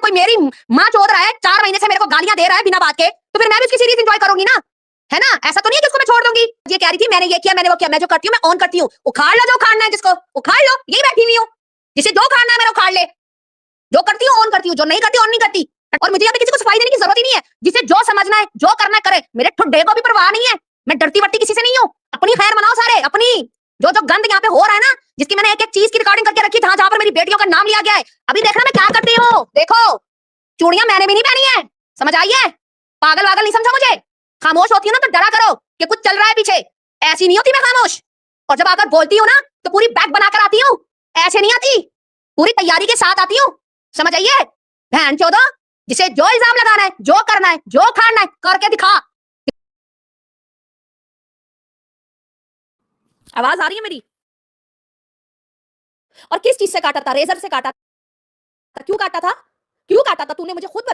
कोई मेरी माँ चोद रहा है 4 महीने से मेरे को गालियां दे रहा है बिना बात के, तो फिर मैं भी उसकी सीरीज एंजॉय करूंगी ना, है ना? ऐसा तो नहीं है कि उसको मैं छोड़ दूंगी। ये कह रही थी मैंने ये किया मैंने वो किया, मैं जो करती हूँ मैं ऑन करती हूँ, उखाड़ लो जो उखाड़ना है, जिसको उखाड़ लो, यही बैठी हुई हूँ, जिसे जो उखाड़ना है मेरा उखाड़ ले, जो करती हूँ ऑन करती हूँ, जो नहीं करती ऑन नहीं करती। और मुझे यहाँ पे किसी को सफाई देने की जरूरत ही नहीं है, जिसे जो समझना है जो करना है करे, मेरे ठुड्डे को भी परवाह नहीं है, मैं डरती वरती किसी से नहीं हूँ। अपनी खैर मनाओ सारे, अपनी जो जो गंद यहाँ पे हो रहा है ना, जिसकी मैंने एक एक चीज की रिकॉर्डिंग करके रखी, जहां जहां पर मेरी बेटियों का नाम लिया गया है, अभी देखना मैं क्या करती हूँ। देखो चूड़ियां मैंने भी नहीं पहनी है, समझ आई है? पागल वागल नहीं समझा मुझे। खामोश होती हूँ ना तो डरा करो कि कुछ चल रहा है पीछे, ऐसी नहीं होती मैं खामोश। और जब आकर बोलती हूँ ना तो पूरी बैग बनाकर आती हूँ, ऐसे नहीं आती, पूरी तैयारी के साथ आती हूँ, समझ आइए? बहन चोदो, जिसे जो इल्जाम लगाना है जो करना है जो खाना है करके दिखा। आवाज आ रही है मेरी? और किस चीज से काटा था? रेजर से काटा था। क्यों काटा था? क्यों काटा था? तूने मुझे खुद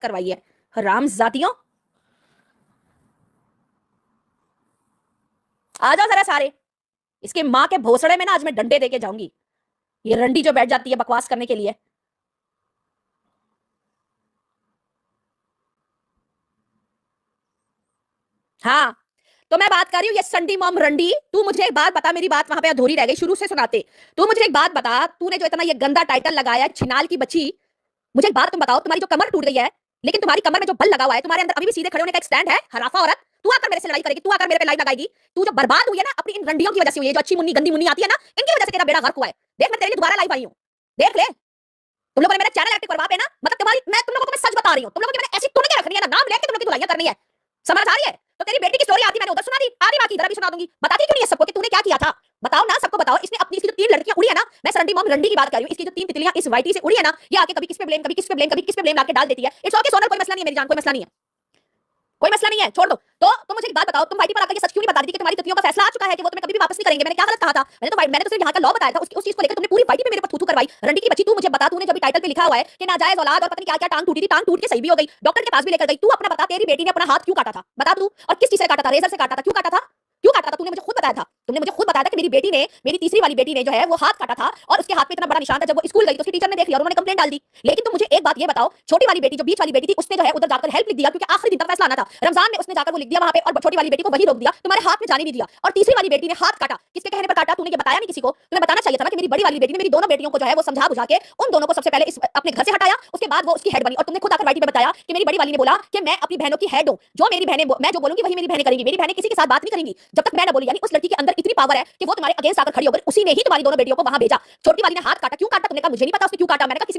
करवाई है, हरामजादियों। आ जाओ जरा सारे, इसके माँ के भोसड़े में ना आज मैं डंडे देके जाऊंगी। ये रंडी जो बैठ जाती है बकवास करने के लिए। हाँ, तो मैं बात कर रही हूँ ये संडी मॉम रंडी, तू मुझे एक बात बता, मेरी बात वहां पे अधूरी रह गई शुरू से सुनाते। तू मुझे एक बात बता, तूने जो इतना ये गंदा टाइटल लगाया है छिनाल की बच्ची, मुझे एक बात तुम बताओ, तुम्हारी जो कमर टूट गई है, लेकिन तुम्हारी कमर में जो बल लगा हुआ है, तुम्हारे अंदर अभी भी सीधे खड़े होने का एक स्टैंड है, हराफा औरत। तू आकर मेरे से लड़ाई करेगी, तू आकर मेरे पे लाइन लगाएगी। तू जो बर्बाद हुई है ना अपनी इन रंडियों की वजह से हुई है, जो अच्छी मुन्नी गंदी मुन्नी आती है ना, इनकी वजह से तेरा बेड़ा गर्क हुआ है। देख मैं तेरे लिए दोबारा लाइव आई हूं, देख ले। तुम लोगों ने मेरा चैनल एक्टिव करवा पे ना, मतलब तुम्हारी मैं तुम लोगों को मैं सच बता रही हूं, तुम लोगों की मैंने ऐसी तुड़के रखनी है ना, नाम लेके तुम लोगों की धुलाइयां करनी है, समझ आ रही है? तो तेरी बेटी की स्टोरी आती मैंने उधर सुना दी, आधी बाकी इधर भी सुना दूंगी। बताती क्यों नहीं है सबको कि तूने क्या किया था? बताओ ना, सबको बताओ। इसने अपनी इसकी जो 3 लड़कियां उड़ी है ना, मैं सरंडी मॉम रंडी की बात कर रही हूं, इसकी जो 3 तितलियां इस वाईटी से उड़ी है ना, ये आके कभी किस पे ब्लेम कभी किस पे ब्लेम कभी किस पे ब्लेम लाके डाल देती है। इट्स ओके सोनल, कोई मसला नहीं है मेरी जान, कोई मसला नहीं है, कोई मसला नहीं है, छोड़ दो। तो तुम मुझे एक बात बताओ, तुम वाईटी पर आकर ये सच क्यों नहीं बता दी कि तुम्हारी तितलियों का फैसला आ चुका है कि वो तुम्हें कभी भी वापस नहीं करेंगे? मैंने क्या गलत कहा था? मैंने तो सिर्फ यहाँ का लॉ बताया था, उस चीज को लेकर तुमने पूरी वाईटी पे मेरे पर थू-थू करवाई। रंडी की बच्ची, तू मुझे बता, तूने जो भी टाइटल पे लिखा हुआ है कि नाजायज औलाद और पता नहीं क्या-क्या टांग टूटी थी, टांग टूट के सही भी हो गई, डॉक्टर के पास भी लेकर गई, तू अपना बता, तेरी बेटी ने अपना हाथ क्यों काटा था? बता तू, और किस चीज से काटा था? रेजर से काटा था? क्यों काटा था? क्यों काटा था? तूने मुझे खुद बताया था, तुमने मुझे खुद बताया था कि मेरी बेटी ने, मेरी तीसरी वाली बेटी ने जो है वो हाथ काटा था, और उसके हाथ पे इतना बड़ा निशान था। जब वो स्कूल गई तो उसकी टीचर ने देख लिया और उन्होंने कंप्लेंट डाल दी। लेकिन तुम मुझे एक बात ये बताओ, छोटी वाली बेटी जो बीच वाली बेटी थी, उसने जो है उधर जाकर हेल्प लिख दिया, क्योंकि आखिरी दिन का फैसला आना था, रमजान में उसने जाकर वो लिख दिया वहां पे, और छोटी वाली बेटी को वही रोक दिया, तुम्हारे हाथ में जाने नहीं दिया। और तीसरी वाली बेटी ने हाथ काटा, किसके कहने पर काटा? तूने ये बताया नहीं किसी को। तुम्हें बताना चाहिए था ना कि मेरी बड़ी वाली बेटी ने मेरी दोनों बेटियों को जो है वो समझा बुझा के उन दोनों को सबसे पहले इस अपने घर से हटाया, उसके बाद वो उसकी हेड बनी। और तुमने खुद आकर वाईटी में बताया कि मेरी बड़ी वाली ने बोला कि मैं अपनी बहनों की हेड हूं, जो मेरी बहनें, मैं जो बोलूंगी वही मेरी बहनें करेंगी, मेरी बहनें किसी के साथ बात नहीं करेंगी जब तक मैं ना बोली। यानी उस लड़की के अंदर इतनी पावर है कि वो तुम्हारे अगेंस्ट आकर खड़ी हो गई, उसी ने ही तुम्हारी दोनों बेटियों को वहां भेजा। छोटी वाली ने हाथ काटा, क्यों काटा? तुमने कहा मुझे नहीं पता उसने क्यों काटा। मैंने कहा किसी